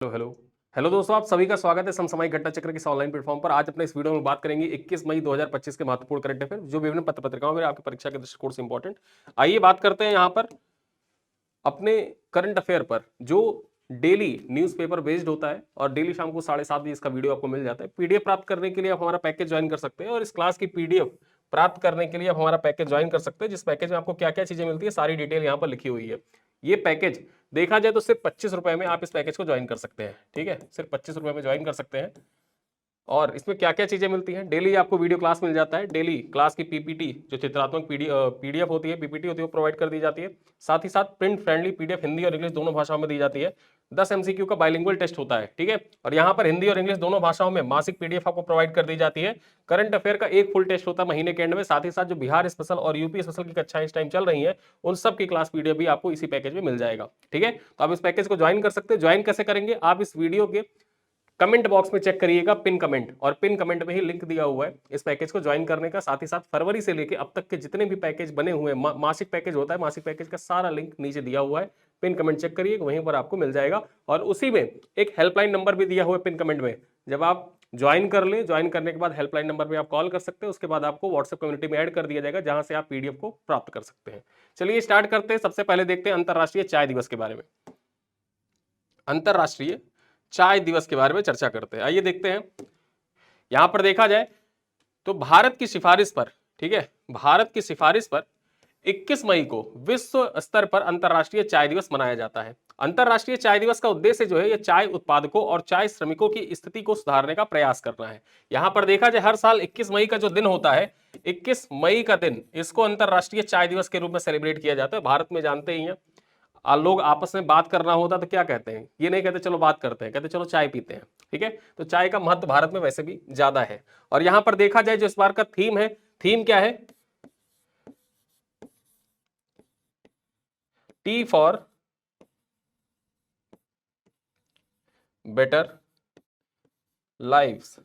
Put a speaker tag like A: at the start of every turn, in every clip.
A: Hello hello hello दोस्तों, आप सभी का स्वागत है समसामयिक घटना चक्र के ऑनलाइन प्लेटफॉर्म पर। आज अपने इस वीडियो में बात करेंगे 21 मई 2025 के महत्वपूर्ण करंट अफेयर जो विभिन्न पत्र पत्रिकाओं में आपकी परीक्षा के दृष्टिकोण से इंपॉर्टेंट। आइए बात करते हैं यहाँ पर अपने करंट अफेयर पर, जो डेली न्यूज़पेपर बेस्ड होता है और डेली शाम को 7:30 इसका वीडियो आपको मिल जाता है। पीडीएफ प्राप्त करने के लिए आप हमारा पैकेज ज्वाइन कर सकते हैं और इस क्लास की पीडीएफ प्राप्त करने के लिए आप हमारा पैकेज ज्वाइन कर सकते हैं, जिस पैकेज में आपको क्या क्या चीजें मिलती है सारी डिटेल यहाँ पर लिखी हुई है। ये पैकेज देखा जाए तो सिर्फ 25 रुपए में आप इस पैकेज को ज्वाइन कर सकते हैं। ठीक है, सिर्फ 25 रुपए में ज्वाइन कर सकते हैं। और इसमें क्या क्या चीजें मिलती हैं, डेली आपको वीडियो क्लास मिल जाता है, डेली क्लास की पीपीटी जो चित्रात्मक पीडीएफ होती है, पीपीटी होती है, वो प्रोवाइड कर दी जाती है। साथ ही साथ प्रिंट फ्रेंडली पीडीएफ हिंदी और इंग्लिश दोनों भाषाओं में दी जाती है। 10 एमसीक्यू का बाइलिंगुअल टेस्ट होता है। ठीक है, और यहाँ पर हिंदी और इंग्लिश दोनों भाषाओं में मासिक पीडीएफ आपको प्रोवाइड कर दी जाती है। करंट अफेयर का एक फुल टेस्ट होता है महीने के एंड में। साथ ही साथ जो बिहार स्पेशल और यूपी स्पेशल की कक्षाएं इस टाइम चल रही हैं, उन सब की क्लास पीडीएफ भी आपको इसी पैकेज में मिल जाएगा। ठीक है, तो आप इस पैकेज को ज्वाइन कर सकते हैं। ज्वाइन कैसे करेंगे, आप इस वीडियो के कमेंट बॉक्स में चेक करिएगा पिन कमेंट, और पिन कमेंट में ही लिंक दिया हुआ है इस पैकेज को ज्वाइन करने का। साथ ही साथ फरवरी से लेके अब तक के जितने भी पैकेज बने हुए हैं, मासिक पैकेज होता है, मासिक पैकेज का सारा लिंक नीचे दिया हुआ है। पिन कमेंट चेक करिए, वहीं पर आपको मिल जाएगा। और उसी में एक हेल्पलाइन नंबर भी दिया हुआ है पिन कमेंट में। जब आप ज्वाइन कर ले, ज्वाइन करने के बाद हेल्पलाइन नंबर पे आप कॉल कर सकते हैं। उसके बाद आपको व्हाट्सएप कम्युनिटी में ऐड कर दिया जाएगा, जहां से आप पीडीएफ को प्राप्त कर सकते हैं। चलिए स्टार्ट करते हैं। सबसे पहले देखते हैं अंतरराष्ट्रीय चाय दिवस के बारे में। अंतरराष्ट्रीय चाय दिवस के बारे में चर्चा करते हैं। आइए देखते हैं। यहां पर देखा जाए तो भारत की सिफारिश पर, ठीक है, भारत की सिफारिश पर 21 मई को विश्व स्तर पर अंतरराष्ट्रीय चाय दिवस मनाया जाता है। अंतरराष्ट्रीय चाय दिवस का उद्देश्य जो है, यह चाय उत्पादकों और चाय श्रमिकों की स्थिति को सुधारने का प्रयास करना है। यहां पर देखा जाए हर साल 21 मई का जो दिन होता है, 21 मई का दिन, इसको अंतरराष्ट्रीय चाय दिवस के रूप में सेलिब्रेट किया जाता है। भारत में जानते ही हैं, लोग आपस में बात करना होता तो क्या कहते हैं, ये नहीं कहते चलो बात करते हैं, कहते चलो चाय पीते हैं। ठीक है, तो चाय का महत्व भारत में वैसे भी ज्यादा है। और यहां पर देखा जाए जो इस बार का थीम है, थीम क्या है, T for better lives.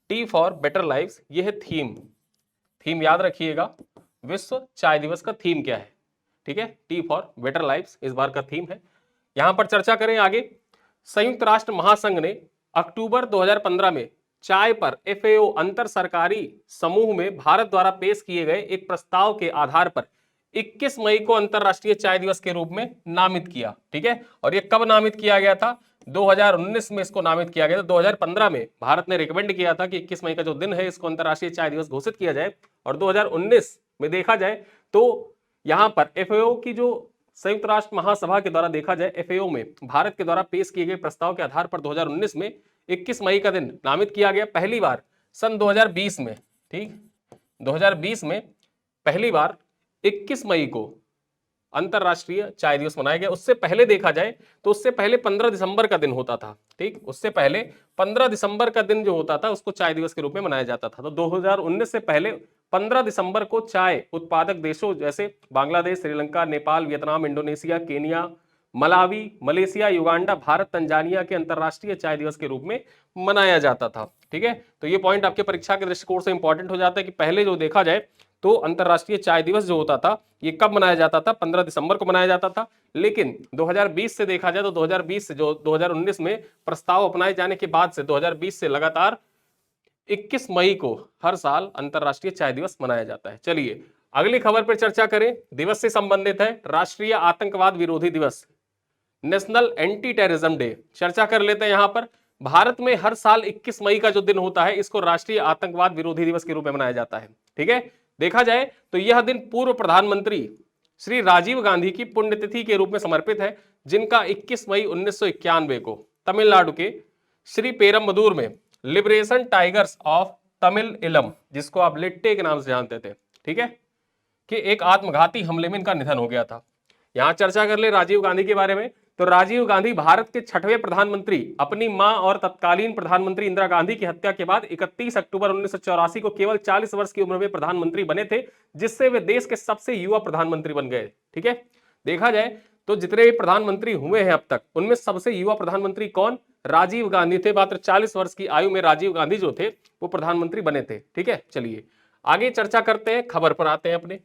A: T for better lives, यह है थीम। थीम याद रखिएगा, विश्व चाय दिवस का थीम क्या है। ठीक है, टी फॉर बेटर लाइव्स इस बार का थीम है। यहां पर चर्चा करें आगे। संयुक्त राष्ट्र महासंघ ने अक्टूबर 2015 में चाय पर एफएओ अंतर सरकारी समूह में भारत द्वारा पेश किए गए एक प्रस्ताव के आधार पर 21 मई को अंतरराष्ट्रीय चाय दिवस के रूप में नामित किया। ठीक है, और ये कब नामित किया गया था, 2019 में इसको नामित किया गया था। 2015 में भारत ने रिकमेंड किया था कि 21 मई का जो दिन है, इसको अंतरराष्ट्रीय चाय दिवस घोषित किया जाए। और 2019 में देखा जाए तो यहां पर एफएओ की जो संयुक्त राष्ट्र महासभा के द्वारा देखा जाए, एफएओ में भारत के द्वारा पेश किए गए प्रस्ताव के आधार पर 2019 में 21 मई का दिन नामित किया गया। पहली बार सन 2020 में, ठीक, 2020 में पहली बार 21 मई को अंतरराष्ट्रीय चाय दिवस मनाया गया। उससे पहले देखा जाए तो उससे पहले 15 दिसंबर का दिन होता था। ठीक, उससे पहले 15 दिसंबर का दिन जो होता था, उसको चाय दिवस के रूप में मनाया जाता था। तो 2019 से पहले 15 दिसंबर को चाय उत्पादक देशों जैसे Bangladesh, Sri Lanka, Nepal, Vietnam, Indonesia, Kenya, Malawi, Malaysia, Uganda, Bharat, Tanzania के अंतरराष्ट्रीय चाय दिवस के रूप में मनाया जाता था। ठीक है, तो ये पॉइंट आपके परीक्षा के दृष्टिकोण से इंपॉर्टेंट हो जाता है कि पहले जो देखा जाए तो अंतरराष्ट्रीय चाय दिवस जो होता था, ये कब मनाया जाता था, 15 दिसंबर को मनाया जाता था। लेकिन 2020 से देखा जाए तो 2020 से जो 2019 में प्रस्ताव अपनाए जाने के बाद से 2020 से लगातार 21 मई को हर साल अंतरराष्ट्रीय चाय दिवस मनाया जाता है। चलिए अगली खबर पर चर्चा करें, दिवस से संबंधित है, राष्ट्रीय आतंकवाद विरोधी दिवस, नेशनल एंटी टेररिज्म डे। चर्चा कर लेते हैं। यहां पर भारत में हर साल 21 मई का जो दिन होता है, इसको राष्ट्रीय आतंकवाद विरोधी दिवस के रूप में मनाया जाता है। ठीक है, देखा जाए तो यह दिन पूर्व प्रधानमंत्री श्री राजीव गांधी की पुण्यतिथि के रूप में समर्पित है, जिनका 21 मई 1991 को तमिलनाडु के श्री पेरम्बदूर में लिबरेशन टाइगर्स ऑफ तमिल इलम, जिसको आप लिट्टे के नाम से जानते थे, ठीक है, कि एक आत्मघाती हमले में इनका निधन हो गया था। यहां चर्चा कर ले राजीव गांधी के बारे में, तो राजीव गांधी भारत के 6वें प्रधानमंत्री, अपनी मां और तत्कालीन प्रधानमंत्री इंदिरा गांधी की हत्या के बाद 31 अक्टूबर 1984 को केवल 40 वर्ष की उम्र में प्रधानमंत्री बने थे, जिससे वे देश के सबसे युवा प्रधानमंत्री बन गए। ठीक है, देखा जाए तो जितने भी प्रधानमंत्री हुए हैं अब तक, उनमें सबसे युवा प्रधानमंत्री कौन, राजीव गांधी थे। मात्र 40 वर्ष की आयु में राजीव गांधी जो थे वो प्रधानमंत्री बने थे। ठीक है, चलिए आगे चर्चा करते हैं, खबर पर आते हैं अपने।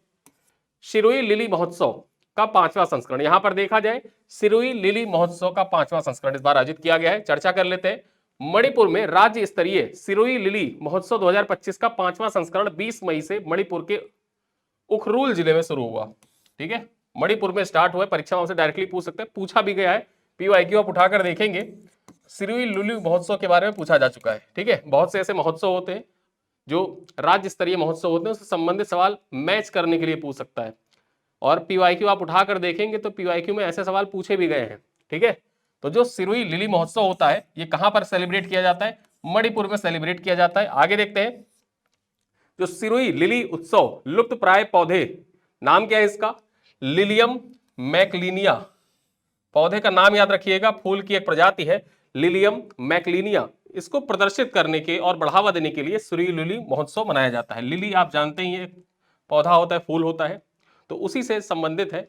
A: शिरुई लिली महोत्सव का 5वां संस्करण। यहां पर देखा जाए सिरोही लिली महोत्सव का 5वां संस्करण इस बार आयोजित किया गया है। चर्चा कर लेते हैं। मणिपुर में राज्य स्तरीय सिरोही लिली महोत्सव 2025 का 5वां संस्करण 20 मई से मणिपुर के उखरूल जिले में शुरू हुआ। ठीक है, मणिपुर में स्टार्ट हुआ। परीक्षा से डायरेक्टली पूछ सकते हैं, पूछा भी गया है। पीवाईक्यू आप उठाकर देखेंगे, सिरोही लिली महोत्सव के बारे में पूछा जा चुका है। ठीक है, बहुत से ऐसे महोत्सव होते हैं जो राज्य स्तरीय महोत्सव होते हैं, उससे संबंधित सवाल मैच करने के लिए पूछ सकता है। और पीवाईक्यू आप उठाकर देखेंगे तो पीवाईक्यू में ऐसे सवाल पूछे भी गए हैं। ठीक है, तो जो सिरोही लिली महोत्सव होता है ये कहां पर सेलिब्रेट किया जाता है? मणिपुर में सेलिब्रेट किया जाता है। आगे देखते हैं, जो सिरोही लिली उत्सव लुप्त प्राय पौधे, नाम क्या है इसका? लिलियम मैकलिनिया। पौधे का नाम याद रखिएगा, फूल की एक प्रजाति है लिलियम मैकलिनिया। इसको प्रदर्शित करने के और बढ़ावा देने के लिए सिरोही लिली महोत्सव मनाया जाता है। लिली आप जानते ही है, पौधा होता है, फूल होता है, तो उसी से संबंधित है।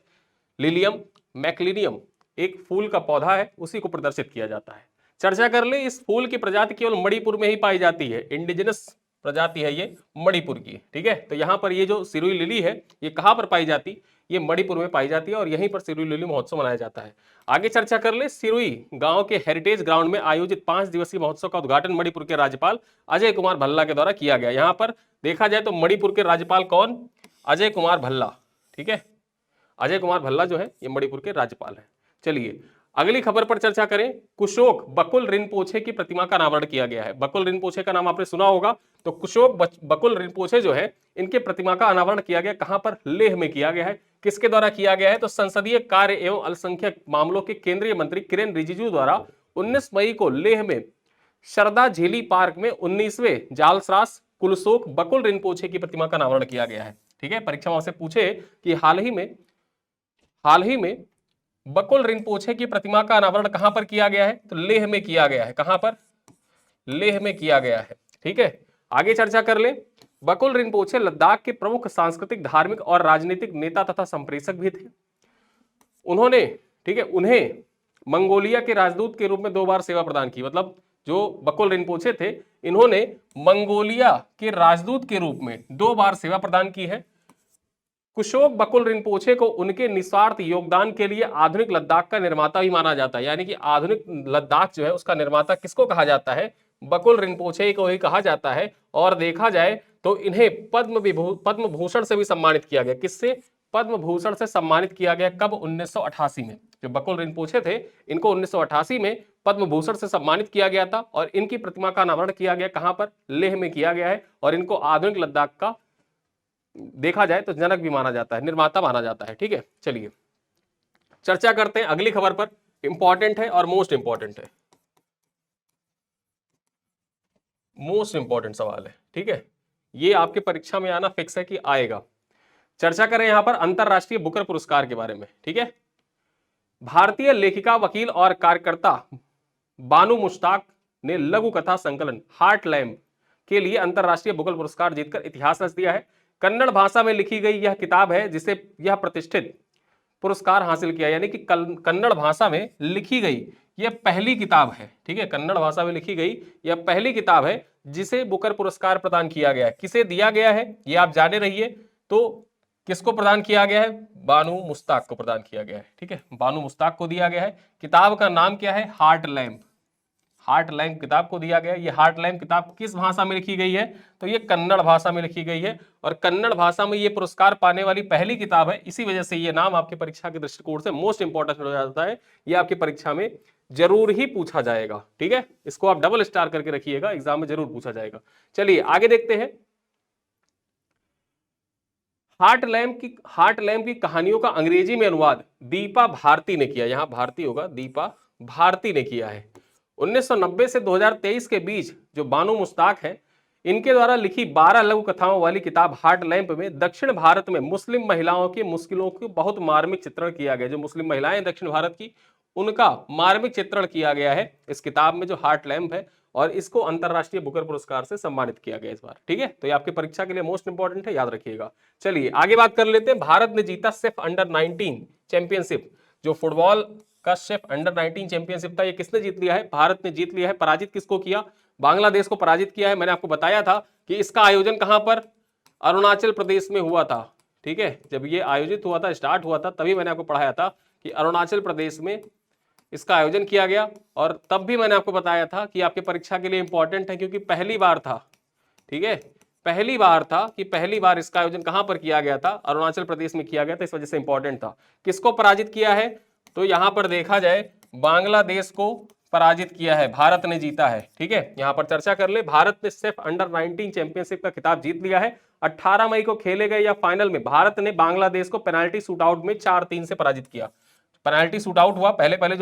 A: लिलियम मैकलिनियम एक फूल का पौधा है, उसी को प्रदर्शित किया जाता है। चर्चा कर ले, इस फूल की प्रजाति केवल मणिपुर में ही पाई जाती है, इंडिजिनस प्रजाति है ये मणिपुर की। ठीक है, तो यहाँ पर ये जो सिरोही लिली है ये कहाँ पर पाई जाती? ये मणिपुर में पाई जाती है और यहीं पर सिरोही लिली महोत्सव मनाया जाता है। आगे चर्चा कर ले, सिरोही गांव के हेरिटेज ग्राउंड में आयोजित 5 दिवसीय महोत्सव का उद्घाटन मणिपुर के राज्यपाल अजय कुमार भल्ला के द्वारा किया गया। यहाँ पर देखा जाए तो मणिपुर के राज्यपाल कौन? अजय कुमार भल्ला। ठीक है, अजय कुमार भल्ला जो है ये मणिपुर के राज्यपाल हैं। चलिए अगली खबर पर चर्चा करें। कुशोक बकुल रिनपोछे की प्रतिमा का अनावरण किया गया है। बकुल रिनपोछे का नाम आपने सुना होगा, तो कुशोक बकुल रिनपोछे जो है इनके प्रतिमा का अनावरण किया गया। कहां पर? लेह में किया गया है। किसके द्वारा किया गया है? तो संसदीय कार्य एवं अल्पसंख्यक मामलों के केंद्रीय मंत्री किरेन रिजिजू द्वारा 19 मई को लेह में शरदा झीली पार्क में 19वें जालसरास कुलशोक बकुल रिनपोछे की प्रतिमा का अनावरण किया गया है। ठीक है, परीक्षाओं से पूछे कि हाल ही में बकुल रिनपोछे की प्रतिमा का अनावरण कहां पर किया गया है? तो लेह में किया गया है। कहां पर? लेह में किया गया है। ठीक है, आगे चर्चा कर ले। बकुल रिनपोछे लद्दाख के प्रमुख सांस्कृतिक, धार्मिक और राजनीतिक नेता तथा संप्रेषक भी थे। उन्होंने, ठीक है, उन्हें मंगोलिया के राजदूत के रूप में 2 बार सेवा प्रदान की। मतलब जो बकुल रिनपोछे थे इन्होंने मंगोलिया के राजदूत के रूप में 2 बार सेवा प्रदान की है। कुशोक बकुल रिनपोछे को उनके निस्वार्थ योगदान के लिए आधुनिक लद्दाख का निर्माता भी माना जाता है। यानी कि आधुनिक लद्दाख जो है उसका निर्माता किसको कहा जाता है? बकुल रिनपोछे को ही कहा जाता है। और देखा जाए तो इन्हें पद्म भूषण से भी सम्मानित किया गया। किससे? पद्म भूषण से सम्मानित किया गया। कब? 1988 में। जो बकुल रिनपोछे थे इनको 1988 में पद्म भूषण से सम्मानित किया गया था और इनकी प्रतिमा का अनावरण किया गया। कहां पर? लेह में किया गया है। और इनको आधुनिक लद्दाख का देखा जाए तो जनक भी माना जाता है, निर्माता माना जाता है। ठीक है, चलिए चर्चा करते हैं अगली खबर पर। इंपॉर्टेंट है और मोस्ट इंपॉर्टेंट है, मोस्ट इंपॉर्टेंट सवाल है। ठीक है, ये आपके परीक्षा में आना फिक्स है कि आएगा। चर्चा करें यहां पर अंतरराष्ट्रीय बुकर पुरस्कार के बारे में। ठीक है, भारतीय लेखिका, वकील और कार्यकर्ता बानू मुश्ताक ने लघु कथा संकलन हार्ट लैम्प के लिए अंतरराष्ट्रीय बुकर पुरस्कार जीतकर इतिहास रच दिया है। कन्नड़ भाषा में लिखी गई यह किताब है जिसे यह प्रतिष्ठित पुरस्कार हासिल किया। यानी कि कन्नड़ भाषा में लिखी गई यह पहली किताब है। ठीक है, कन्नड़ भाषा में लिखी गई यह पहली किताब है जिसे बुकर पुरस्कार प्रदान किया गया है। किसे दिया गया है ये आप जाने रहिए। तो किसको प्रदान किया गया है? बानू मुश्ताक को प्रदान किया गया है। ठीक है, बानू मुश्ताक को दिया गया है। किताब का नाम क्या है? Heart lamp. हार्ट लैम्प किताब को दिया गया। ये हार्ट लैम्प किताब किस भाषा में लिखी गई है? तो ये कन्नड़ भाषा में लिखी गई है और कन्नड़ भाषा में ये पुरस्कार पाने वाली पहली किताब है। इसी वजह से ये नाम आपकी परीक्षा के दृष्टिकोण से मोस्ट इंपॉर्टेंट हो जाता है। ये आपकी परीक्षा में जरूर ही पूछा जाएगा। ठीक है, इसको आप डबल स्टार करके रखिएगा, एग्जाम में जरूर पूछा जाएगा। चलिए आगे देखते हैं। हार्ट लैम्प की कहानियों का अंग्रेजी में अनुवाद दीपा भारती ने किया। यहां भारती होगा, दीपा भारती ने किया है। 1990 से 2023 के बीच जो बानू मुश्ताक है इनके द्वारा लिखी 12 लघु कथाओं वाली किताब हार्ट लैम्प में दक्षिण भारत में मुस्लिम महिलाओं की मुश्किलों को बहुत मार्मिक चित्रण किया गया। जो मुस्लिम महिलाएं दक्षिण भारत की उनका मार्मिक चित्रण किया गया है इस किताब में जो हार्ट लैम्प है। और इसको अंतरराष्ट्रीय बुकर पुरस्कार से सम्मानित किया गया इस बार। ठीक है, तो ये आपकी परीक्षा के लिए मोस्ट इंपॉर्टेंट है, याद रखिएगा। चलिए आगे बात कर लेते हैं। भारत ने जीता सिर्फ अंडर 19 चैंपियनशिप। जो फुटबॉल का सिर्फ अंडर 19 चैंपियनशिप था ये किसने जीत लिया है? भारत ने जीत लिया है। पराजित किसको किया? बांग्लादेश को पराजित किया है। मैंने आपको बताया था कि इसका आयोजन कहां पर? अरुणाचल प्रदेश में हुआ था। ठीक है, जब ये आयोजित हुआ था, स्टार्ट हुआ था, तभी मैंने आपको पढ़ाया था कि अरुणाचल प्रदेश में इसका आयोजन किया गया। और तब भी मैंने आपको बताया था कि आपके परीक्षा के लिए इंपॉर्टेंट है, क्योंकि पहली बार था, ठीक है, पहली बार था कि पहली बार इसका आयोजन कहां पर किया गया था, अरुणाचल प्रदेश में किया गया था, इस वजह से इंपॉर्टेंट था। किसको पराजित किया है, तो यहां पर देखा जाए बांग्लादेश को पराजित किया है, भारत ने जीता है। ठीक है, यहां पर चर्चा कर ले, भारत ने सिर्फ अंडर 19 चैंपियनशिप का खिताब जीत लिया है। 18 मई को खेले गए या फाइनल में भारत ने बांग्लादेश को पेनाल्टी शूटआउट में 4-3 से पराजित किया। पेनाल्टी शूटआउट हुआ, पहले पहले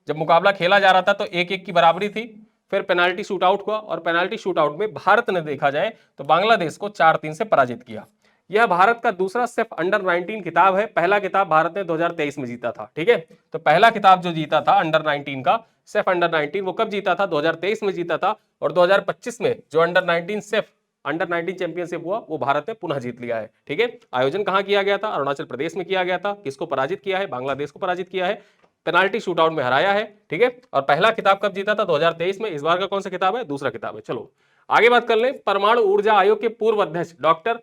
A: जब मुकाबला खेला जा रहा था तो 1-1 की बराबरी थी, फिर पेनाल्टी शूटआउट हुआ और पेनाल्टी शूटआउट में भारत ने देखा जाए तो बांग्लादेश को 4-3 से पराजित किया। यह भारत का दूसरा सिर्फ अंडर 19 खिताब है, पहला खिताब भारत ने 2023 में जीता था। ठीक है, तो पहला खिताब जो जीता था अंडर 19 का, सिर्फ अंडर 19, वो कब जीता था, 2023 में जीता था। और 2025 में जो अंडर 19 सिर्फ अंडर 19 चैंपियनशिप हुआ, वो भारत ने पुनः जीत लिया है। ठीक है, आयोजन कहां किया गया था, अरुणाचल प्रदेश में किया गया था। किसको पराजित किया है, बांग्लादेश को पराजित किया है, पेनाल्टी शूटआउट में हराया है। ठीक है, और पहला खिताब कब जीता था, 2023 में। इस बार का कौन सा खिताब है, दूसरा खिताब है। चलो आगे बात कर लें, परमाणु ऊर्जा आयोग के पूर्व अध्यक्ष डॉक्टर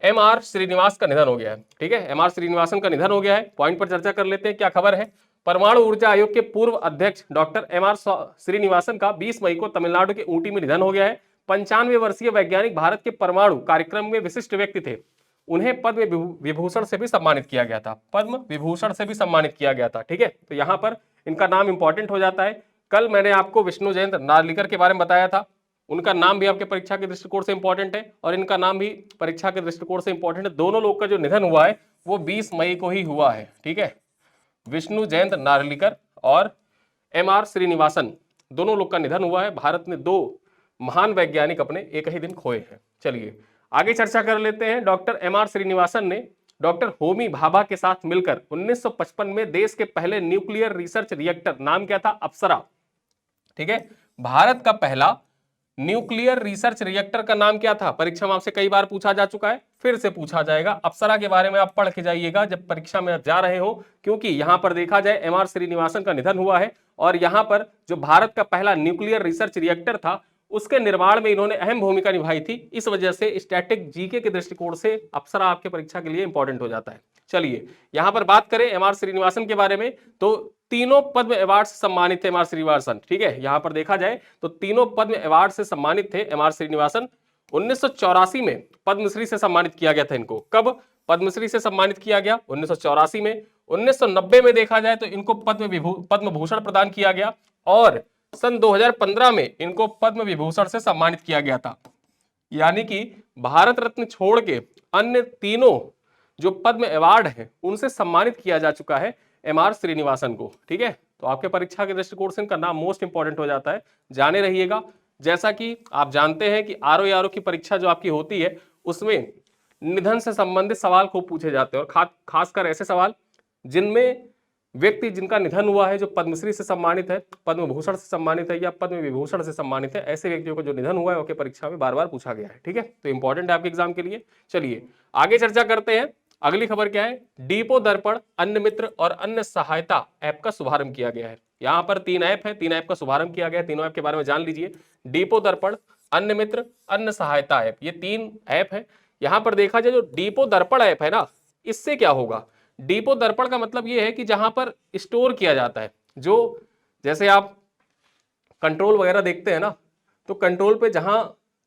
A: एम.आर. श्रीनिवास का निधन हो गया है। ठीक है, एम.आर. श्रीनिवासन का निधन हो गया है। पॉइंट पर चर्चा कर लेते हैं, क्या खबर है। परमाणु ऊर्जा आयोग के पूर्व अध्यक्ष डॉक्टर एम.आर. श्रीनिवासन का 20 मई को तमिलनाडु के ऊटी में निधन हो गया है। 95 वर्षीय वैज्ञानिक भारत के परमाणु कार्यक्रम में विशिष्ट व्यक्ति थे। उन्हें पद्म विभूषण से भी सम्मानित किया गया था, पद्म विभूषण से भी सम्मानित किया गया था। ठीक है, तो यहां पर इनका नाम इंपॉर्टेंट हो जाता है। कल मैंने आपको विष्णु जयंत नार्लिकर के बारे में बताया था, उनका नाम भी आपके परीक्षा के दृष्टिकोण से इंपॉर्टेंट है और इनका नाम भी परीक्षा के दृष्टिकोण से इंपॉर्टेंट है। दोनों लोग का जो निधन हुआ है वो 20 मई को ही हुआ है। ठीक है, विष्णु जयंत नार्लिकर और एम.आर. श्रीनिवासन, दोनों लोग का निधन हुआ है। भारत ने 2 महान वैज्ञानिक अपने एक ही दिन खोए हैं। चलिए आगे चर्चा कर लेते हैं। Doctor MR. श्रीनिवासन ने डॉक्टर होमी भाभा के साथ मिलकर 1955 में देश के पहले न्यूक्लियर रिसर्च रिएक्टर, नाम क्या था, अप्सरा। ठीक है, भारत का पहला न्यूक्लियर रिसर्च रिएक्टर का नाम क्या था, परीक्षा में आपसे कई बार पूछा जा चुका है, फिर से पूछा जाएगा। अप्सरा के बारे में आप पढ़ के जाइएगा जब परीक्षा में आप जा रहे हो, क्योंकि यहां पर देखा जाए एम.आर. श्रीनिवासन का निधन हुआ है और यहां पर जो भारत का पहला न्यूक्लियर रिसर्च रिएक्टर था उसके निर्माण में इन्होंने अहम भूमिका निभाई थी। इस वजह से स्टैटिक जीके के दृष्टिकोण से अप्सरा आपके परीक्षा के लिए इंपॉर्टेंट हो जाता है। चलिए यहां पर बात करें एम.आर. श्रीनिवासन के बारे में, तो तीनों पद्म अवार्ड से सम्मानित थे एम.आर. श्रीनिवासन। ठीक है, यहां पर देखा जाए तो तीनों पद्म अवार्ड से सम्मानित थे एम.आर. श्रीनिवासन। 1984 में पद्मश्री से सम्मानित किया गया था इनको। कब पद्मश्री से सम्मानित किया गया, 1984 में। 1990 में देखा जाए तो इनको पद्म भूषण प्रदान किया गया और सन 2015 में इनको पद्म विभूषण से सम्मानित किया गया था। यानी कि भारत रत्न छोड़ के अन्य तीनों जो पद्म अवार्ड हैं उनसे सम्मानित किया जा चुका है एम.आर. श्रीनिवासन को। ठीक है, तो आपके परीक्षा के दृष्टिकोण से इनका नाम मोस्ट इंपॉर्टेंट हो जाता है, जाने रहिएगा। जैसा कि आप जानते हैं कि आरओ की परीक्षा जो आपकी होती है उसमें निधन से संबंधित सवाल खूब पूछे जाते हैं और खासकर ऐसे सवाल जिनमें व्यक्ति जिनका निधन हुआ है, जो पद्मश्री से सम्मानित है, पद्म भूषण से सम्मानित है या पद्म विभूषण से सम्मानित है, ऐसे व्यक्तियों को जो निधन हुआ है उसके परीक्षा में बार बार पूछा गया है। ठीक है, तो इंपॉर्टेंट है आपके एग्जाम के लिए। चलिए आगे चर्चा करते हैं। अगली खबर क्या है, डिपो दर्पण, अन्न मित्र और अन्य सहायता ऐप का शुभारंभ किया गया है। यहाँ पर 3 ऐप है, 3 ऐप का शुभारंभ किया गया है। तीनों ऐप के बारे में जान लीजिए, डिपो दर्पण, अन्न मित्र, अन्न सहायता ऐप, ये 3 ऐप है। यहाँ पर देखा जाए जो डिपो दर्पण ऐप है ना, इससे क्या होगा, डिपो दर्पण का मतलब ये है कि जहां पर स्टोर किया जाता है, जो जैसे आप कंट्रोल वगैरह देखते हैं ना, तो कंट्रोल पे जहां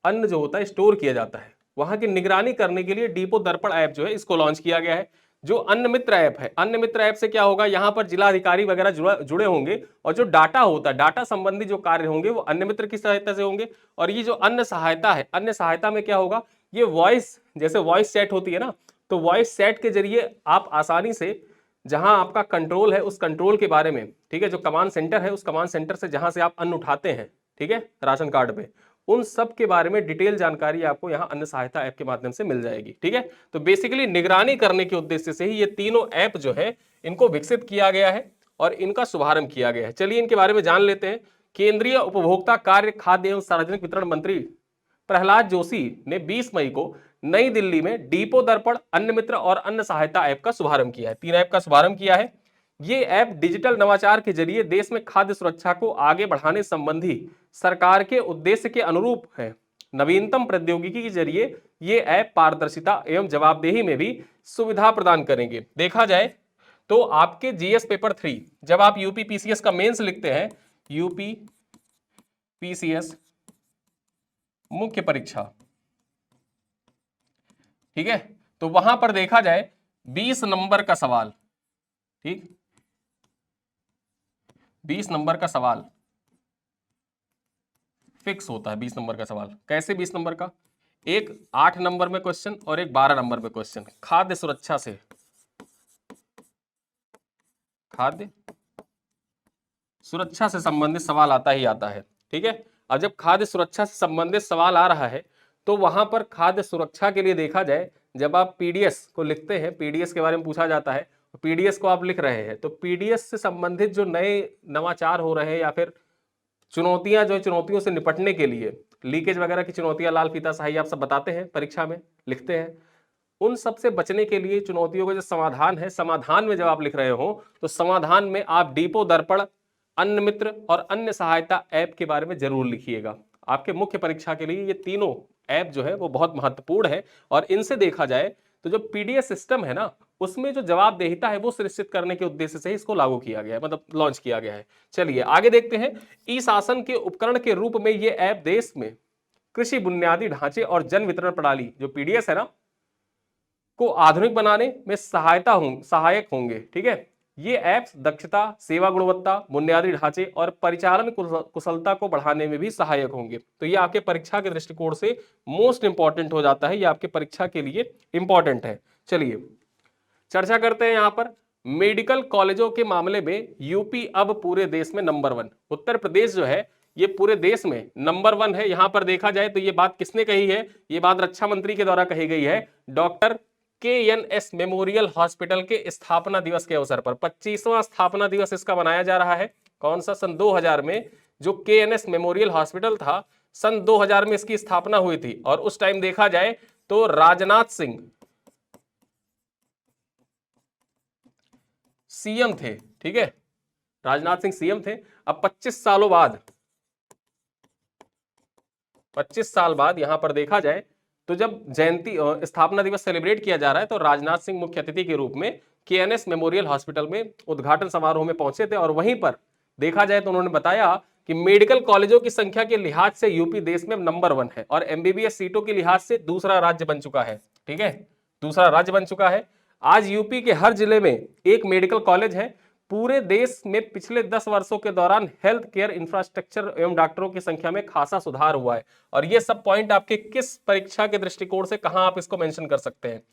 A: अन्न जो होता है स्टोर किया जाता है, वहां की निगरानी करने के लिए डिपो दर्पण ऐप जो है इसको लॉन्च किया गया है। जो अन्न मित्र ऐप है, अन्न मित्र ऐप से क्या होगा, यहाँ पर जिला अधिकारी वगैरह जुड़े होंगे और जो डाटा होता है, डाटा संबंधी जो कार्य होंगे वो अन्न मित्र की सहायता से होंगे। और ये जो अन्न सहायता है, अन्न सहायता में क्या होगा, ये वॉइस, जैसे वॉइस चैट होती है ना, तो वॉइस चैट के जरिए आप आसानी से जहां आपका कंट्रोल है उस कंट्रोल के बारे में, ठीक है, जो कमांड सेंटर है उस कमांड सेंटर से जहां से आप अन्न उठाते हैं, ठीक है, राशन कार्ड पे, उन सब के बारे में डिटेल जानकारी आपको यहाँ अन्न सहायता ऐप के माध्यम से मिल जाएगी। ठीक है, तो बेसिकली निगरानी करने के उद्देश्य से ही ये तीनों ऐप जो है इनको विकसित किया गया है और इनका शुभारंभ किया गया है। चलिए इनके बारे में जान लेते हैं। केंद्रीय उपभोक्ता कार्य, खाद्य एवं सार्वजनिक वितरण मंत्री प्रहलाद जोशी ने 20 मई को नई दिल्ली में डिपो दर्पण, अन्न मित्र और अन्न सहायता ऐप का शुभारंभ किया है। 3 ऐप का शुभारंभ किया है। ये ऐप डिजिटल नवाचार के जरिए देश में खाद्य सुरक्षा को आगे बढ़ाने संबंधी सरकार के उद्देश्य के अनुरूप है नवीनतम प्रौद्योगिकी के जरिए ये ऐप पारदर्शिता एवं जवाबदेही में भी सुविधा प्रदान करेंगे। देखा जाए तो आपके जीएस पेपर 3 जब आप यूपी पीसीएस का मेंस लिखते हैं, यूपी पीसीएस मुख्य परीक्षा, ठीक है, तो वहां पर देखा जाए 20 नंबर का सवाल, ठीक, 20 नंबर का सवाल फिक्स होता है। 20 नंबर का सवाल कैसे? 20 नंबर का एक 8 नंबर में क्वेश्चन और एक 12 नंबर में क्वेश्चन खाद्य सुरक्षा से, खाद्य सुरक्षा से संबंधित सवाल आता ही आता है, ठीक है। अब जब खाद्य सुरक्षा से संबंधित सवाल आ रहा है तो वहां पर खाद्य सुरक्षा के लिए देखा जाए, जब आप पीडीएस को लिखते हैं, पीडीएस के बारे में पूछा जाता है, पीडीएस को आप लिख रहे हैं तो पीडीएस से संबंधित जो नए नवाचार हो रहे हैं या फिर चुनौतियां, जो चुनौतियों से निपटने के लिए लीकेज वगैरह की चुनौतियां लाल फीता स्याही आप सब बताते हैं, परीक्षा में लिखते हैं, उन सब से बचने के लिए चुनौतियों का जो समाधान है, समाधान में जब आप लिख रहे हो तो समाधान में आप डिपो दर्पण, अन्न मित्र और अन्य सहायता ऐप के बारे में जरूर लिखिएगा। आपके मुख्य परीक्षा के लिए ये तीनों ऐप जो है वो बहुत महत्वपूर्ण है और इनसे देखा जाए तो जो पीडीएस सिस्टम है ना, उसमें जो जवाबदेहिता है वो सुनिश्चित करने के उद्देश्य से इसको लागू किया गया है, मतलब लॉन्च किया गया है। चलिए आगे देखते हैं। ई शासन के उपकरण के रूप में ये ऐप देश में कृषि बुनियादी ढांचे और जन वितरण प्रणाली जो पीडीएस है ना को आधुनिक बनाने में सहायक होंगे, ठीक है। ये ऐप्स दक्षता, सेवा गुणवत्ता, बुनियादी ढांचे और परिचालन कुशलता को बढ़ाने में भी सहायक होंगे। तो ये आपके परीक्षा के दृष्टिकोण से मोस्ट इंपॉर्टेंट हो जाता है, ये आपके परीक्षा के लिए इंपॉर्टेंट है। चलिए चर्चा करते हैं। यहां पर मेडिकल कॉलेजों के मामले में यूपी अब पूरे देश में नंबर 1, उत्तर प्रदेश जो है ये पूरे देश में नंबर 1 है। यहां पर देखा जाए तो ये बात किसने कही है? ये बात रक्षा मंत्री के द्वारा कही गई है, डॉक्टर केएनएस मेमोरियल हॉस्पिटल के स्थापना दिवस के अवसर पर। 25वां स्थापना दिवस इसका मनाया जा रहा है। कौन सा? सन 2000 में जो केएनएस मेमोरियल हॉस्पिटल था, सन 2000 में इसकी स्थापना हुई थी और उस टाइम देखा जाए तो राजनाथ सिंह सीएम थे, ठीक है, राजनाथ सिंह सीएम थे। अब 25 सालों बाद, 25 साल बाद यहां पर देखा जाए तो जब जयंती स्थापना दिवस सेलिब्रेट किया जा रहा है तो राजनाथ सिंह मुख्य अतिथि के रूप में केएनएस मेमोरियल हॉस्पिटल में उद्घाटन समारोह में पहुंचे थे और वहीं पर देखा जाए तो उन्होंने बताया कि मेडिकल कॉलेजों की संख्या के लिहाज से यूपी देश में नंबर 1 है और एमबीबीएस सीटों के लिहाज से दूसरा राज्य बन चुका है, ठीक है, दूसरा राज्य बन चुका है। आज यूपी के हर जिले में एक मेडिकल कॉलेज है। पूरे देश में पिछले 10 वर्षों के दौरान हेल्थ केयर इंफ्रास्ट्रक्चर एवं डॉक्टरों की संख्या में खासा सुधार हुआ है। और ये सब पॉइंट आपके किस परीक्षा के दृष्टिकोण से कहां आप इसको मेंशन कर सकते हैं?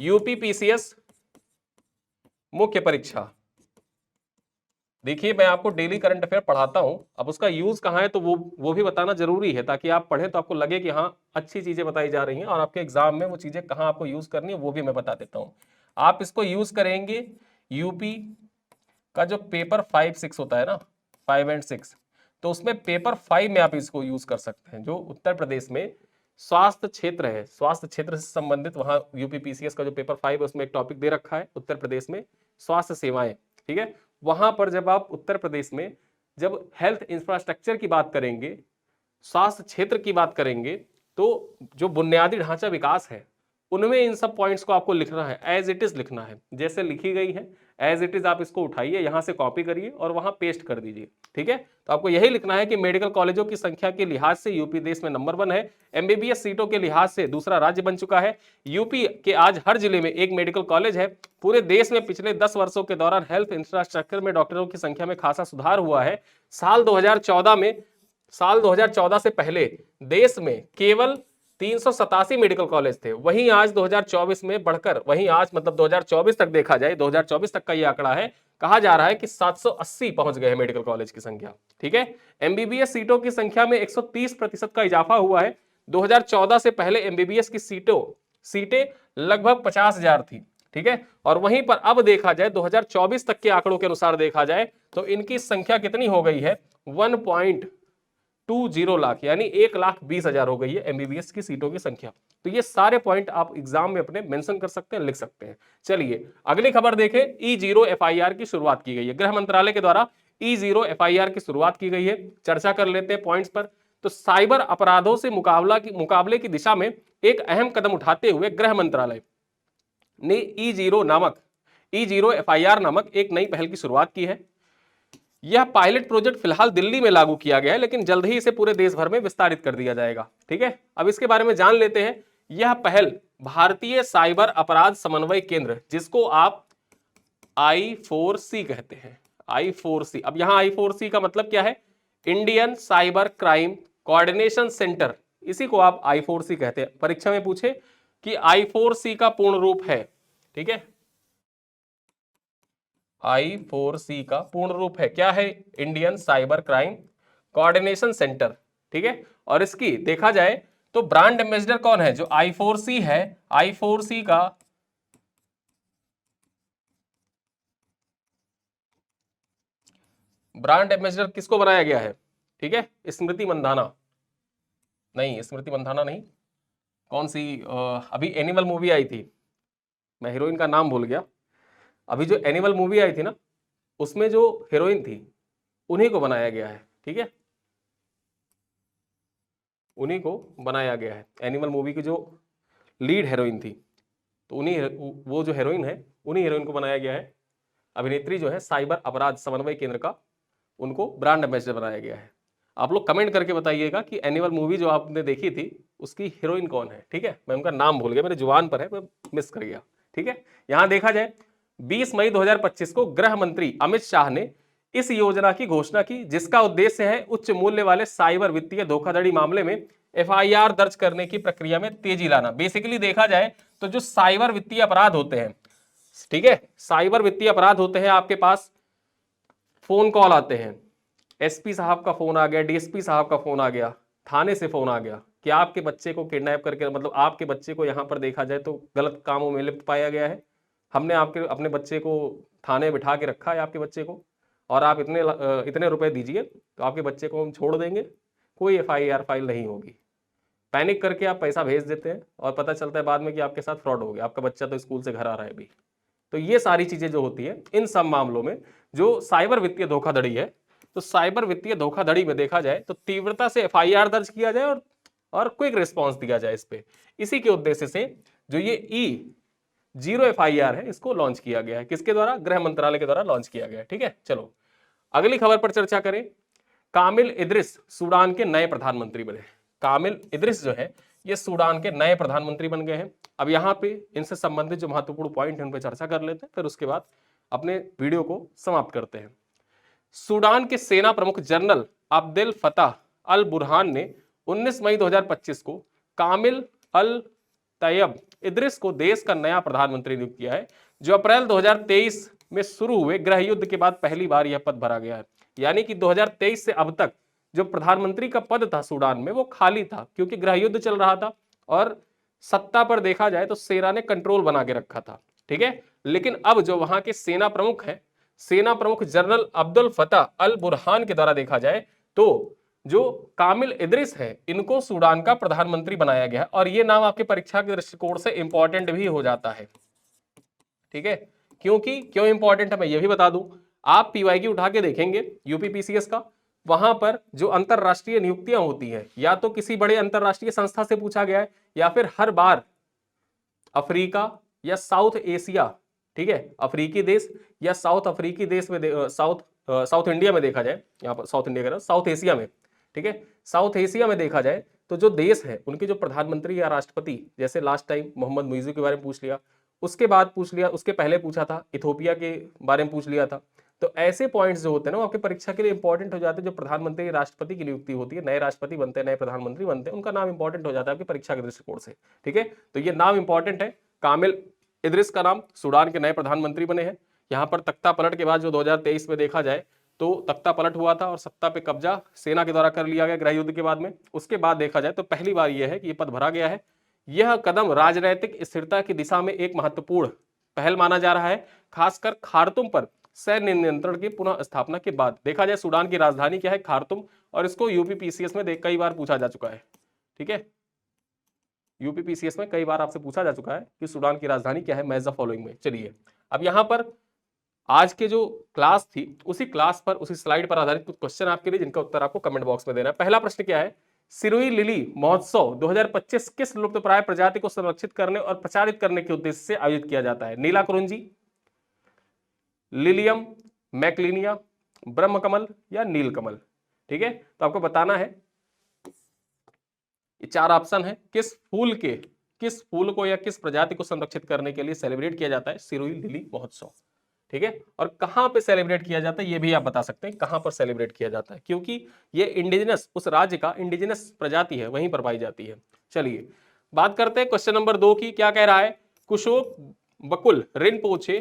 A: यूपी पीसीएस मुख्य परीक्षा। देखिए मैं आपको डेली करंट अफेयर पढ़ाता हूं, अब उसका यूज कहां है तो वो भी बताना जरूरी है, ताकि आप पढ़ें तो आपको लगे कि हाँ अच्छी चीजें बताई जा रही हैं और आपके एग्जाम में वो चीजें कहां आपको यूज करनी है वो भी मैं बता देता हूं। आप इसको यूज करेंगे यूपी का जो पेपर 5-6 होता है ना, 5 और 6, तो उसमें पेपर 5 में आप इसको यूज कर सकते हैं। जो उत्तर प्रदेश में स्वास्थ्य क्षेत्र है, स्वास्थ्य क्षेत्र से संबंधित वहां यूपी पीसीएस का जो पेपर 5 है उसमें एक टॉपिक दे रखा है उत्तर प्रदेश में स्वास्थ्य सेवाएं, ठीक है। वहां पर जब आप उत्तर प्रदेश में जब हेल्थ इंफ्रास्ट्रक्चर की बात करेंगे, स्वास्थ्य क्षेत्र की बात करेंगे, तो जो बुनियादी ढांचा विकास है उनमें इन सब पॉइंट्स को आपको लिखना है, एज इट इज लिखना है, जैसे लिखी गई है एज इट इज आप इसको उठाइए, यहां से कॉपी करिए और वहां पेस्ट कर दीजिए, ठीक है। तो आपको यही लिखना है कि मेडिकल कॉलेजों की संख्या के लिहाज से यूपी देश में नंबर 1 है, एमबीबीएस सीटों के लिहाज से दूसरा राज्य बन चुका है, यूपी के आज हर जिले में एक मेडिकल कॉलेज है, पूरे देश में पिछले 10 वर्षों के दौरान हेल्थ इंफ्रास्ट्रक्चर में डॉक्टरों की संख्या में खासा सुधार हुआ है। साल 2014 से पहले देश में केवल 387 मेडिकल कॉलेज थे, वहीं आज 2024 में बढ़कर, वहीं आज मतलब 2024 तक देखा जाए, 2024 तक का ये आंकड़ा है, कहा जा रहा है कि 780 पहुंच गए हैं मेडिकल कॉलेज की संख्या, ठीक है। एमबीबीएस सीटों की संख्या में 130% का इजाफा हुआ है। 2014 से पहले एमबीबीएस की सीटें लगभग 50,000 थी, ठीक है, और वहीं पर अब देखा जाए 2024 तक के आंकड़ों के अनुसार देखा जाए तो इनकी संख्या कितनी हो गई है? 1.20 लाख, यानी 1,20,000 हो गई है एमबीबीएस की सीटों की संख्या। तो ये सारे पॉइंट आप एग्जाम में अपने मेंशन कर सकते हैं, लिख सकते हैं। चलिए अगली खबर देखें। E0 FIR की शुरुआत की गई है, गृह मंत्रालय के द्वारा E0 FIR की शुरुआत की गई है। चर्चा कर लेते हैं पॉइंट्स पर। तो साइबर अपराधों से मुकाबले की दिशा में एक अहम कदम उठाते हुए गृह मंत्रालय ने ई0 FIR नामक एक नई पहल की शुरुआत की है। यह पायलट प्रोजेक्ट फिलहाल दिल्ली में लागू किया गया है, लेकिन जल्द ही इसे पूरे देश भर में विस्तारित कर दिया जाएगा। ठीक है, अब इसके बारे में जान लेते हैं। यह पहल भारतीय साइबर अपराध समन्वय केंद्र, जिसको आप I4C कहते हैं, I4C। अब यहां I4C का मतलब क्या है? Indian cyber crime coordination centre, इसी को आप I4C कहते हैं। परीक्षा में पूछे कि I4C का पूर्ण रूप है, ठीक है, I4C का पूर्ण रूप है क्या है? Indian cyber crime coordination centre. ठीक है, और इसकी देखा जाए तो ब्रांड एम्बेसडर कौन है? जो I4C है, I4C का ब्रांड एम्बेसडर किसको बनाया गया है? ठीक है, स्मृति मंधाना नहीं, स्मृति मंधाना नहीं, कौन सी अभी एनिमल मूवी आई थी, मैं हीरोइन का नाम भूल गया। अभी जो एनिमल मूवी आई थी ना, उसमें जो हीरोइन थी उन्हीं को बनाया गया है। ठीक है, उन्हीं को बनाया गया है। एनिमल मूवी की जो लीड हीरोइन थी, तो उन्हीं, वो जो हीरोइन है उन्हीं हीरोइन को बनाया गया है। अभिनेत्री जो है साइबर अपराध समन्वय केंद्र का, उनको ब्रांड एम्बेसडर बनाया गया है। आप लोग कमेंट करके बताइएगा कि एनिमल मूवी जो आपने देखी थी उसकी हीरोइन कौन है। ठीक है, मैं उनका नाम भूल गया, मेरे जुबान पर है, मैं मिस कर गया। ठीक है, यहां देखा जाए 20 मई 2025 को गृह मंत्री अमित शाह ने इस योजना की घोषणा की, जिसका उद्देश्य है उच्च मूल्य वाले साइबर वित्तीय धोखाधड़ी मामले में FIR दर्ज करने की प्रक्रिया में तेजी लाना। बेसिकली देखा जाए तो जो साइबर वित्तीय अपराध होते हैं, ठीक है, साइबर वित्तीय अपराध होते हैं, आपके पास फोन कॉल आते हैं, SP साहब का फोन आ गया, DSP साहब का फोन आ गया, थाने से फोन आ गया कि आपके बच्चे को किडनैप करके, मतलब आपके बच्चे को यहां पर देखा जाए तो गलत कामों में लिप्त पाया गया है, हमने आपके अपने बच्चे को थाने बिठा के रखा है आपके बच्चे को, और आप इतने रुपए दीजिए तो आपके बच्चे को हम छोड़ देंगे, कोई FIR फाइल नहीं होगी। पैनिक करके आप पैसा भेज देते हैं और पता चलता है बाद में कि आपके साथ फ्रॉड हो गया, आपका बच्चा तो स्कूल से घर आ रहा है अभी। तो ये सारी चीजें जो होती है, इन सब मामलों में जो साइबर वित्तीय धोखाधड़ी है, तो साइबर वित्तीय धोखाधड़ी में देखा जाए तो तीव्रता से FIR दर्ज किया जाए और क्विक रिस्पॉन्स दिया जाए इस पे। इसी के उद्देश्य से जो ये E0 FIR है, इसको लॉन्च किया गया है। किसके द्वारा? गृह मंत्रालय के द्वारा लॉन्च किया गया है। ठीक है, चलो अगली खबर पर चर्चा करें। कामिल इद्रिस सूडान के नए प्रधानमंत्री बने। कामिल इद्रिस जो है ये सूडान के नए प्रधानमंत्री बन गए हैं। अब यहाँ पे इनसे संबंधित जो महत्वपूर्ण पॉइंट है उन पर चर्चा कर लेते हैं, फिर उसके बाद अपने वीडियो को समाप्त करते हैं। सूडान के सेना प्रमुख जनरल अब्देल फताह अल बुरहान ने 19 मई 2025 को कामिल अल तैयब इद्रिस को देश का नया प्रधानमंत्री नियुक्त किया है, जो अप्रैल 2023 में शुरू हुए गृह युद्ध के बाद पहली बार यह पद भरा गया है। यानी कि 2023 से अब तक जो प्रधानमंत्री का पद था सूडान में वो खाली था, क्योंकि गृह युद्ध चल रहा था और सत्ता पर देखा जाए तो सेना ने कंट्रोल बना के रखा था। ठीक है, लेकिन अब जो वहां के सेना प्रमुख है, सेना प्रमुख जनरल अब्दुल फताह अल बुरहान के द्वारा देखा जाए तो जो कामिल इद्रिस है इनको सूडान का प्रधानमंत्री बनाया गया है। और ये नाम आपके परीक्षा के दृष्टिकोण से इंपॉर्टेंट भी हो जाता है। ठीक है, क्यों इंपॉर्टेंट है मैं ये भी बता दूं। आप PYQ उठा के देखेंगे UP PCS का, वहां पर जो अंतरराष्ट्रीय नियुक्तियां होती हैं या तो किसी बड़े अंतरराष्ट्रीय संस्था से पूछा गया है, या फिर हर बार अफ्रीका या साउथ एशिया, ठीक है, अफ्रीकी देश या साउथ अफ्रीकी देश में साउथ इंडिया में देखा जाए, यहाँ पर साउथ इंडिया का साउथ एशिया में, ठीक है, साउथ एशिया में देखा जाए तो जो देश है उनके जो प्रधानमंत्री या राष्ट्रपति, जैसे लास्ट टाइम मोहम्मद मुइज़ू के बारे में पूछ लिया, उसके बाद पूछ लिया, उसके पहले पूछा था इथोपिया के बारे में पूछ लिया था। तो ऐसे पॉइंट्स जो होते हैं ना वो आपके परीक्षा के लिए इंपॉर्टेंट हो जाते हैं। जो प्रधानमंत्री राष्ट्रपति की नियुक्ति होती है, नए राष्ट्रपति बनते हैं, नए प्रधानमंत्री बनते हैं, उनका नाम इंपॉर्टेंट हो जाता है आपकी परीक्षा के दृष्टिकोण से। ठीक है, तो ये नाम इंपॉर्टेंट है। कामिल इद्रिस का नाम सूडान के नए प्रधानमंत्री बने हैं। यहाँ पर तख्ता पलट के बाद जो 2023 में देखा जाए तो तख्ता पलट हुआ था और सत्ता पे कब्जा सेना के द्वारा कर लिया गया गृह युद्ध के बाद में। उसके बाद देखा जाए तो पहली बार यह है कि यह पद भरा गया है। यह कदम राजनैतिक स्थिरता की दिशा में एक महत्वपूर्ण पहल माना जा रहा है, खासकर खार्तुम पर सैन्य नियंत्रण की पुनः स्थापना के बाद। देखा जाए सूडान की राजधानी क्या है? खार्तुम, और इसको UP PCS में कई बार पूछा जा चुका है। ठीक है, UP PCS में कई बार आपसे पूछा जा चुका है कि सूडान की राजधानी क्या है, मैच द फॉलोइंग में। चलिए अब यहां पर आज के जो क्लास थी उसी क्लास पर, उसी स्लाइड पर आधारित कुछ क्वेश्चन आपके लिए, जिनका उत्तर आपको कमेंट बॉक्स में देना है। पहला प्रश्न क्या है सिरोही लिली महोत्सव 2025 किस लुप्तप्राय प्रजाति को संरक्षित करने और प्रचारित करने के उद्देश्य से आयोजित किया जाता है? नीला कुरुंजी, लिलियम, मैक्लिनिया, ब्रह्मकमल या नीलकमल? ठीक है, तो आपको बताना है, ये 4 ऑप्शन है, किस फूल को या किस प्रजाति को संरक्षित करने के लिए सेलिब्रेट किया जाता है सिरोही लिली महोत्सव? ठीक है, और कहां पे सेलिब्रेट किया जाता है ये भी आप बता सकते हैं, कहां पर सेलिब्रेट किया जाता है, क्योंकि ये इंडिजिनस, उस राज्य का इंडिजिनस प्रजाति है, वहीं पर पाई जाती है। चलिए बात करते हैं क्वेश्चन नंबर 2 की। क्या कह रहा है? कुशोक बकुल रिनपोचे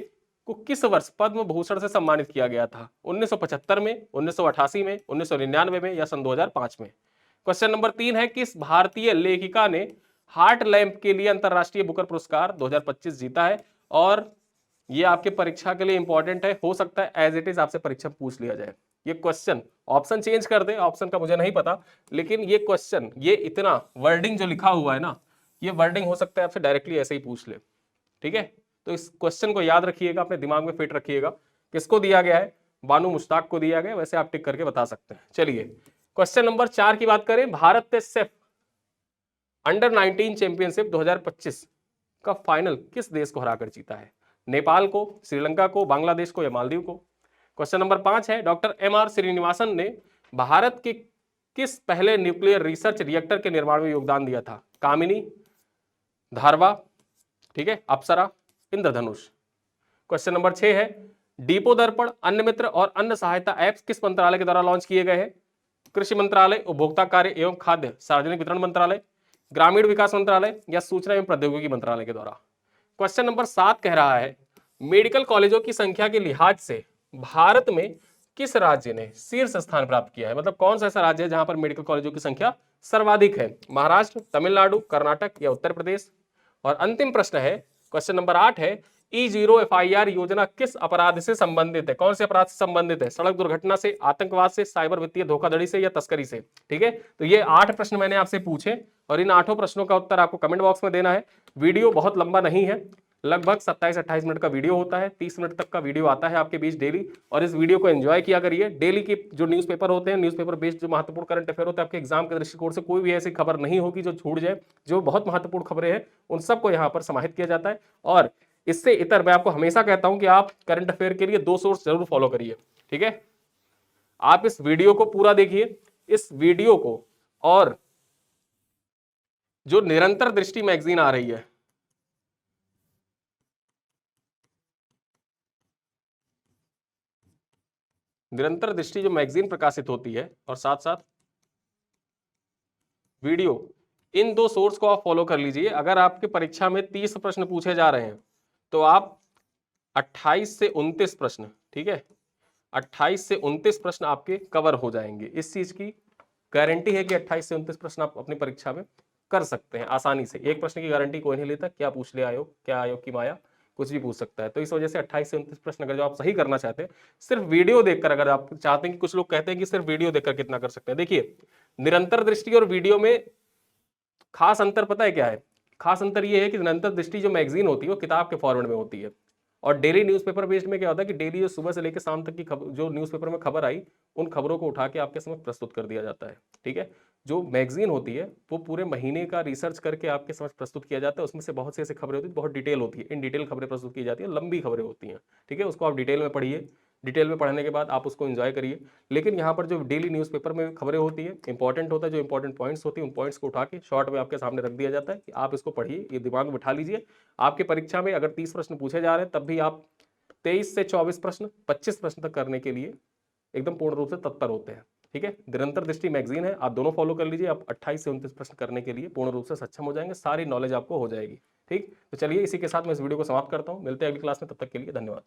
A: को किस वर्ष पद्म भूषण से सम्मानित किया गया था? 1975 में, 1988 में, 1999 में या सन 2005 में? क्वेश्चन नंबर 3 है, किस भारतीय लेखिका ने हार्ट लैम्प के लिए अंतरराष्ट्रीय बुकर पुरस्कार 2025 जीता है? और ये आपके परीक्षा के लिए इंपॉर्टेंट है, हो सकता है एज इट इज आपसे परीक्षा पूछ लिया जाए ये क्वेश्चन। ऑप्शन चेंज कर दे, ऑप्शन का मुझे नहीं पता, लेकिन ये क्वेश्चन, ये इतना वर्डिंग जो लिखा हुआ है ना, ये वर्डिंग हो सकता है आपसे डायरेक्टली ऐसे ही पूछ ले। ठीक है, तो इस क्वेश्चन को याद रखिएगा, अपने दिमाग में फिट रखिएगा। किसको दिया गया है? बानू मुश्ताक को दिया गया, वैसे आप टिक करके बता सकते हैं। चलिए क्वेश्चन नंबर 4 की बात करें। भारत सेफ अंडर 19 चैंपियनशिप 2025 का फाइनल किस देश को हराकर जीता है? नेपाल को, श्रीलंका को, बांग्लादेश को या मालदीव को? क्वेश्चन नंबर 5 है, डॉक्टर एम.आर. श्रीनिवासन ने भारत के किस पहले न्यूक्लियर रिसर्च रिएक्टर के निर्माण में योगदान दिया था? कामिनी, धारवा, ठीक है, अप्सरा, इंद्रधनुष? क्वेश्चन नंबर 6 है, डीपो दर्पण, अन्न मित्र और अन्न सहायता ऐप्स किस मंत्रालय के द्वारा लॉन्च किए गए हैं? कृषि मंत्रालय, उपभोक्ता कार्य एवं खाद्य सार्वजनिक वितरण मंत्रालय, ग्रामीण विकास मंत्रालय या सूचना एवं प्रौद्योगिकी मंत्रालय के द्वारा? क्वेश्चन नंबर 7 कह रहा है, मेडिकल कॉलेजों की संख्या के लिहाज से भारत में किस राज्य ने शीर्ष स्थान प्राप्त किया है? मतलब कौन सा ऐसा राज्य है जहां पर मेडिकल कॉलेजों की संख्या सर्वाधिक है? महाराष्ट्र, तमिलनाडु, कर्नाटक या उत्तर प्रदेश? और अंतिम प्रश्न है, क्वेश्चन नंबर 8 है, E0 FIR योजना किस अपराध से संबंधित है? कौन से अपराध से संबंधित है? सड़क दुर्घटना से, आतंकवाद से, साइबर वित्तीय धोखाधड़ी से या तस्करी से? ठीक है, तो ये 8 प्रश्न मैंने आपसे पूछे और इन 8 प्रश्नों का उत्तर आपको कमेंट बॉक्स में देना है। वीडियो बहुत लंबा नहीं है, लगभग 27-28 मिनट का वीडियो होता है, 30 मिनट तक का वीडियो आता है आपके बीच डेली, और इस वीडियो को एंजॉय किया करिए। डेली के जो न्यूज़पेपर होते हैं, न्यूज़पेपर बेस्ड जो महत्वपूर्ण करंट अफेयर होते हैं, आपके एग्जाम के दृष्टिकोण से कोई भी ऐसी खबर नहीं होगी जो छूट जाए। जो बहुत महत्वपूर्ण खबरें हैं उन सबको यहाँ पर समाहित किया जाता है। और इससे इतर मैं आपको हमेशा कहता हूं कि आप करंट अफेयर के लिए 2 सोर्स जरूर फॉलो करिए। ठीक है, आप इस वीडियो को पूरा देखिए, इस वीडियो को, और जो निरंतर दृष्टि मैगजीन आ रही है, निरंतर दृष्टि जो मैगजीन प्रकाशित होती है, और साथ साथ वीडियो, इन 2 सोर्स को आप फॉलो कर लीजिए। अगर आपके परीक्षा में 30 प्रश्न पूछे जा रहे हैं तो आप 28 से 29 प्रश्न, ठीक है, 28 से 29 प्रश्न आपके कवर हो जाएंगे। इस चीज की गारंटी है कि 28 से 29 प्रश्न आप अपनी परीक्षा में कर सकते हैं आसानी से। एक प्रश्न की गारंटी कोई नहीं लेता, क्या पूछ ले आयोग, क्या आयोग की माया, कुछ भी पूछ सकता है। तो इस वजह से 28 से 29 प्रश्न अगर जो आप सही करना चाहते हैं, सिर्फ वीडियो देखकर, अगर आप चाहते हैं कि, कुछ लोग कहते हैं कि सिर्फ वीडियो देखकर कितना कर सकते हैं, देखिए निरंतर दृष्टि और वीडियो में खास अंतर पता है क्या है? खास अंतर ये है कि निरंतर दृष्टि जो मैगजीन होती है वो किताब के फॉर्मेट में होती है, और डेली न्यूज़पेपर बेस्ड में क्या होता है कि डेली जो सुबह से लेकर शाम तक की खबर, जो न्यूज़पेपर में खबर आई, उन खबरों को उठा के आपके समक्ष प्रस्तुत कर दिया जाता है। ठीक है, जो मैगजीन होती है वो पूरे महीने का रिसर्च करके आपके समक्ष प्रस्तुत किया जाता है। उसमें से बहुत सी ऐसी खबरें होती है, बहुत डिटेल होती है, इन डिटेल खबरें प्रस्तुत की जाती है, लंबी खबरें होती हैं। ठीक है, उसको आप डिटेल में पढ़िए, डिटेल में पढ़ने के बाद आप उसको एंजॉय करिए। लेकिन यहाँ पर जो डेली न्यूज़पेपर में खबरें होती है, इंपॉर्टेंट होता है, जो इंपॉर्टेंट पॉइंट्स होती है, उन पॉइंट्स को उठा के शॉर्ट में आपके सामने रख दिया जाता है कि आप इसको पढ़िए, ये दिमाग में बिठा लीजिए। आपके परीक्षा में अगर 30 प्रश्न पूछे जा रहे हैं तब भी आप 23 से 24 प्रश्न, 25 प्रश्न तक करने के लिए एकदम पूर्ण रूप से तत्पर होते हैं। ठीक है, निरंतर दृष्टि मैगजीन है, आप दोनों फॉलो कर लीजिए। आप 28 से 29 प्रश्न करने के लिए पूर्ण रूप से सक्षम हो जाएंगे, सारी नॉलेज आपको हो जाएगी। ठीक, तो चलिए इसी के साथ मैं इस वीडियो को समाप्त करता हूं, मिलते हैं अगली क्लास में, तब तक के लिए धन्यवाद।